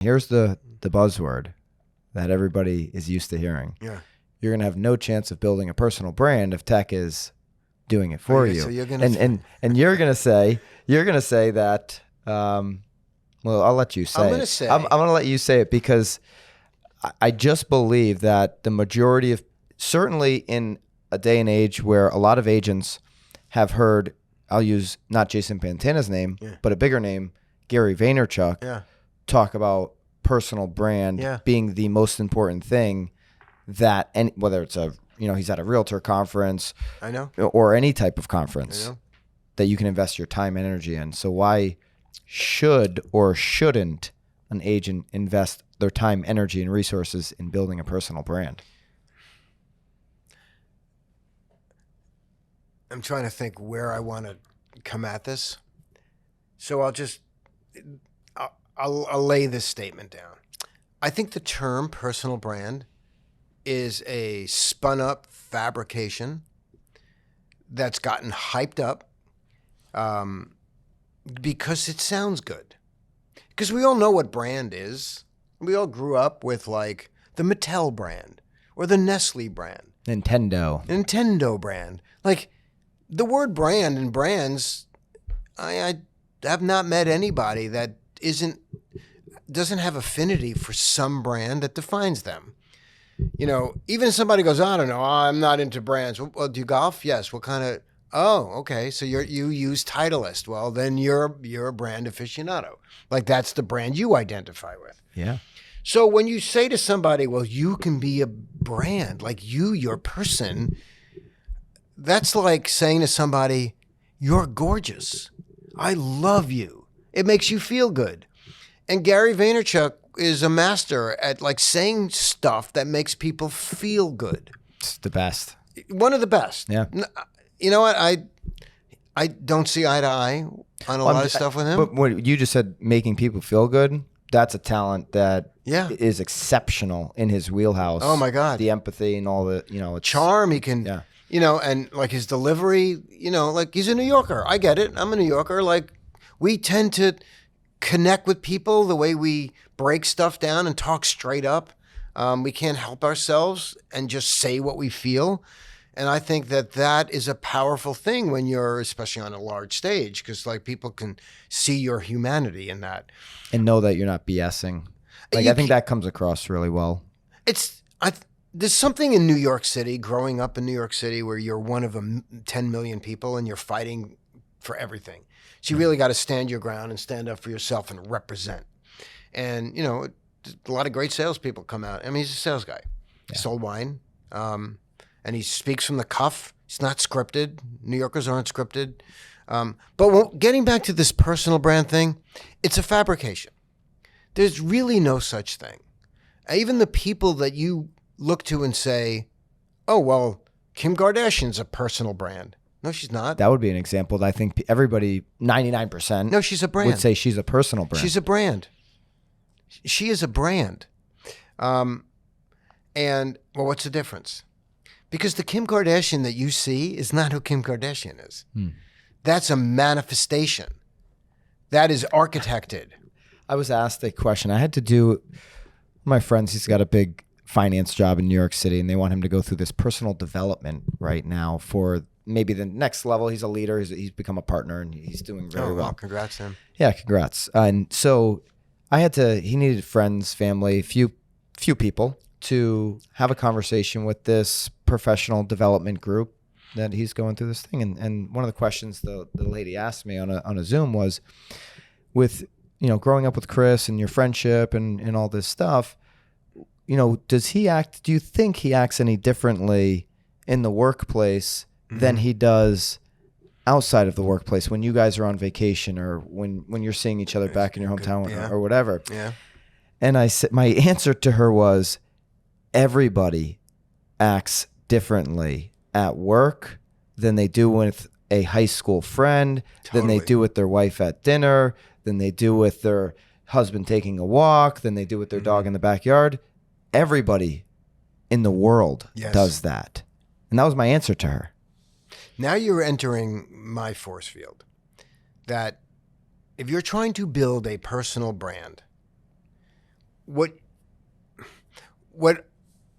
Here's the buzzword that everybody is used to hearing. Yeah. You're going to have no chance of building a personal brand if tech is doing it for you. So you're gonna and you're going to say that, well, I'll let you say I'm going to it. say. I'm going to let you say it because I just believe that the majority of, certainly in a day and age where a lot of agents have heard, I'll use not Jason Pantana's name, but a bigger name, Gary Vaynerchuk, talk about personal brand being the most important thing that, and whether it's he's at a realtor conference, I know, or any type of conference that you can invest your time and energy in. So why should or shouldn't an agent invest their time, energy, and resources in building a personal brand? I'm trying to think where I want to come at this. So I'll lay this statement down. I think the term personal brand is a spun up fabrication that's gotten hyped up because it sounds good. Because we all know what brand is. We all grew up with like the Mattel brand or the Nestle brand. Nintendo brand. Like the word brand and brands, I have not met anybody that doesn't have affinity for some brand that defines them. Even if somebody goes, I don't know, I'm not into brands. Well, do you golf? Yes. What kind of? Oh, okay. So you use Titleist. Well, then you're a brand aficionado. Like that's the brand you identify with. Yeah. So when you say to somebody, well, you can be a brand, like your person, that's like saying to somebody, you're gorgeous. I love you. It makes you feel good. And Gary Vaynerchuk is a master at like saying stuff that makes people feel good. It's the best. One of the best. Yeah. You know what? I don't see eye to eye on a lot of stuff with him. But what you just said, making people feel good, that's a talent that is exceptional in his wheelhouse. Oh my God. The empathy and all the, charm he can, and like his delivery, like he's a New Yorker. I get it. I'm a New Yorker. Like we tend to connect with people the way we break stuff down and talk straight up. We can't help ourselves and just say what we feel. And I think that is a powerful thing when you're, especially on a large stage, because like people can see your humanity in that. And know that you're not BSing. Like I think that comes across really well. There's something in New York City, growing up in New York City, where you're one of 10 million people and you're fighting for everything. So you really got to stand your ground and stand up for yourself and represent. And, a lot of great salespeople come out. I mean, he's a sales guy. He sold wine. And he speaks from the cuff. He's not scripted. New Yorkers aren't scripted. But getting back to this personal brand thing, it's a fabrication. There's really no such thing. Even the people that you look to and say, oh, well, Kim Kardashian's a personal brand. No, she's not. That would be an example that I think everybody, 99%. No, she's a brand. Would say she's a personal brand. She's a brand. She is a brand. And, well, what's the difference? Because the Kim Kardashian that you see is not who Kim Kardashian is. That's a manifestation. That is architected. I was asked a question. I had to do, my friends, he's got a big finance job in New York City, and they want him to go through this personal development right now for maybe the next level. He's a leader. He's become a partner, and he's doing very well. Congrats to him. Yeah, congrats. And so he needed friends, family, few people to have a conversation with this professional development group that he's going through this thing. And one of the questions the lady asked me on a Zoom was, with, growing up with Chris and your friendship and all this stuff, do you think he acts any differently in the workplace than he does outside of the workplace when you guys are on vacation or when you're seeing each other back in your hometown or whatever? Yeah. And I said, my answer to her was, everybody acts differently at work than they do with a high school friend, than they do with their wife at dinner, than they do with their husband taking a walk, than they do with their dog in the backyard. Everybody in the world does that. And that was my answer to her. Now you're entering my force field. That if you're trying to build a personal brand, what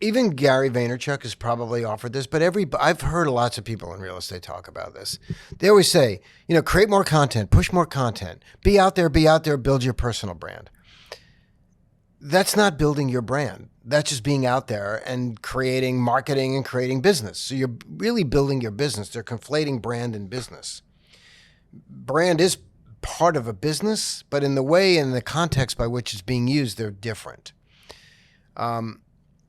even Gary Vaynerchuk has probably offered this, but I've heard lots of people in real estate talk about this. They always say, create more content, push more content, be out there, build your personal brand. That's not building your brand. That's just being out there and creating marketing and creating business. So you're really building your business. They're conflating brand and business. Brand is part of a business, but in the way and the context by which it's being used, they're different.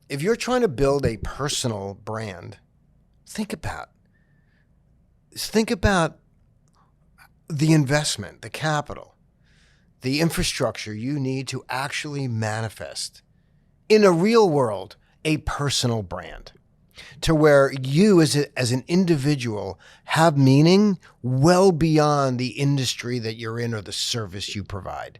If you're trying to build a personal brand, think about the investment, the capital, the infrastructure you need to actually manifest in a real world a personal brand, to where you as an individual have meaning well beyond the industry that you're in or the service you provide.